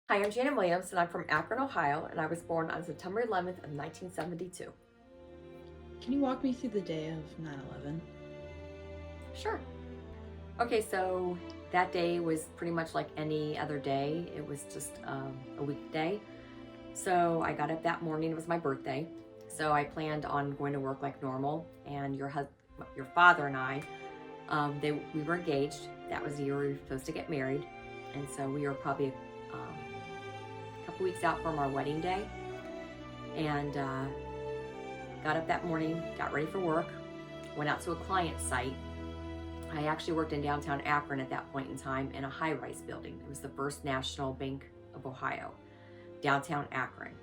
Hi, I'm Janet Williams, and I'm from Akron, Ohio, and I was born on September 11th of 1972. Can you walk me through the day of 9/11? Sure. Okay, so that day was pretty much like any other day. It was just a weekday. So I got up that morning. It was my birthday. So I planned on going to work like normal. And your father and I, we were engaged. That was the year we were supposed to get married, and so we were probably a couple weeks out from our wedding day. And got up that morning, got ready for work, went out to a client site. I actually worked in downtown Akron at that point in time in a high-rise building. It was the First National Bank of Ohio, downtown Akron.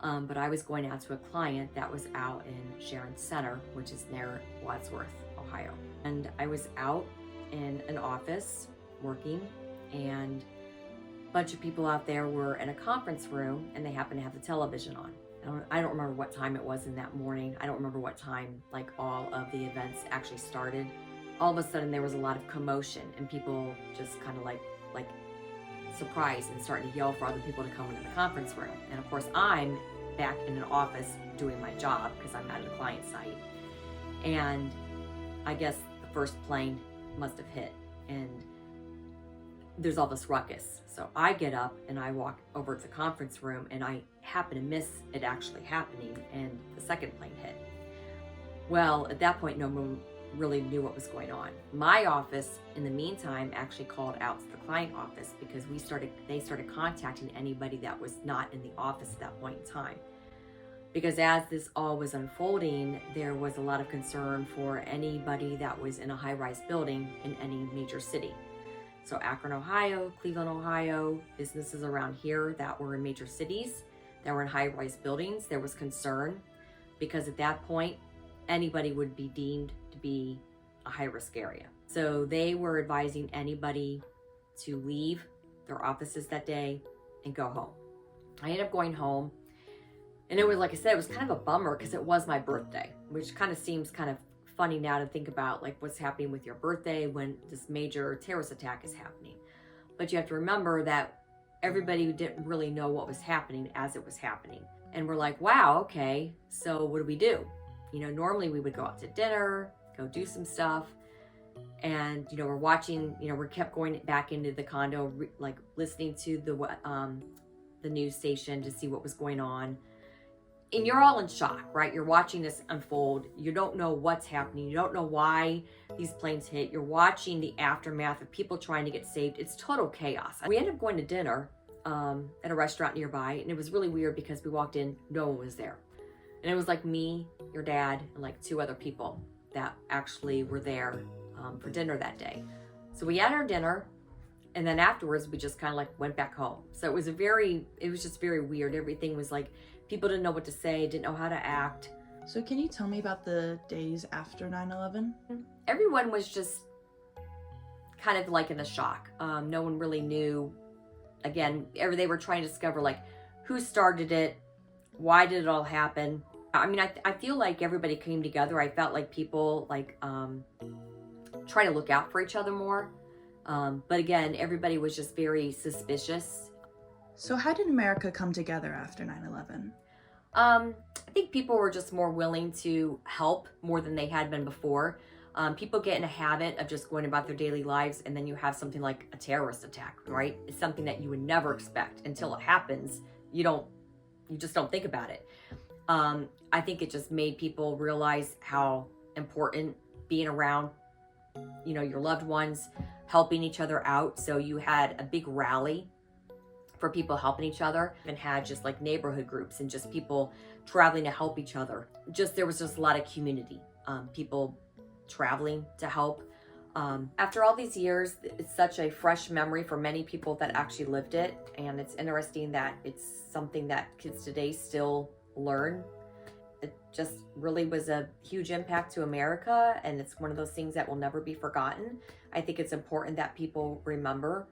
But I was going out to a client that was out in Sharon Center, which is near Wadsworth, Ohio. And I was out in an office working, and a bunch of people out there were in a conference room, and they happened to have the television on. I don't remember what time it was in that morning. I don't remember what time like all of the events actually started. All of a sudden there was a lot of commotion, and people just kind of like surprised and starting to yell for other people to come into the conference room. And of course I'm back in an office doing my job because I'm at a client site. And I guess the first plane must have hit, and there's all this ruckus. So I get up and I walk over to the conference room, and I happen to miss it actually happening, and the second plane hit. Well, at that point, no one really knew what was going on. My office, in the meantime, actually called out to the client office because they started contacting anybody that was not in the office at that point in time. Because as this all was unfolding, there was a lot of concern for anybody that was in a high-rise building in any major city. So Akron, Ohio, Cleveland, Ohio, businesses around here that were in major cities, that were in high-rise buildings, there was concern because at that point, anybody would be deemed to be a high-risk area. So they were advising anybody to leave their offices that day and go home. I ended up going home, and it was, like I said, it was kind of a bummer because it was my birthday, which kind of seems kind of funny now to think about, like what's happening with your birthday when this major terrorist attack is happening. But you have to remember that everybody didn't really know what was happening as it was happening. And we're like, wow, okay, so what do we do? You know, normally we would go out to dinner, go do some stuff. And, you know, we're watching, you know, we kept going back into the condo, like listening to the news station to see what was going on. And you're all in shock, right? You're watching this unfold. You don't know what's happening. You don't know why these planes hit. You're watching the aftermath of people trying to get saved. It's total chaos. We ended up going to dinner at a restaurant nearby, and it was really weird because we walked in, no one was there. And it was like me, your dad, and like two other people that actually were there for dinner that day. So we had our dinner, and then afterwards we just kind of like went back home. So it was just very weird. Everything was like, people didn't know what to say, didn't know how to act. So can you tell me about the days after 9/11? Everyone was just kind of like in a shock. No one really knew. Again, they were trying to discover like who started it, why did it all happen. I mean, I feel like everybody came together. I felt like people like try to look out for each other more. But again, everybody was just very suspicious. So how did America come together after 9/11? I think people were just more willing to help more than they had been before. People get in a habit of just going about their daily lives, and then you have something like a terrorist attack, right? It's something that you would never expect until it happens. You just don't think about it. I think it just made people realize how important being around, you know, your loved ones, helping each other out. So you had a big rally for people helping each other, and had just like neighborhood groups and just people traveling to help each other. There was just a lot of community, people traveling to help. After all these years, it's such a fresh memory for many people that actually lived it. And it's interesting that it's something that kids today still learn. It just really was a huge impact to America, and it's one of those things that will never be forgotten. I think it's important that people remember.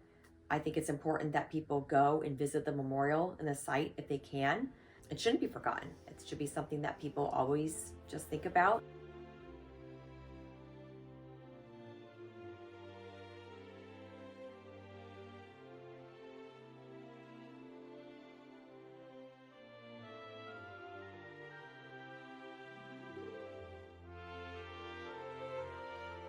I think it's important that people go and visit the memorial and the site if they can. It shouldn't be forgotten. It should be something that people always just think about.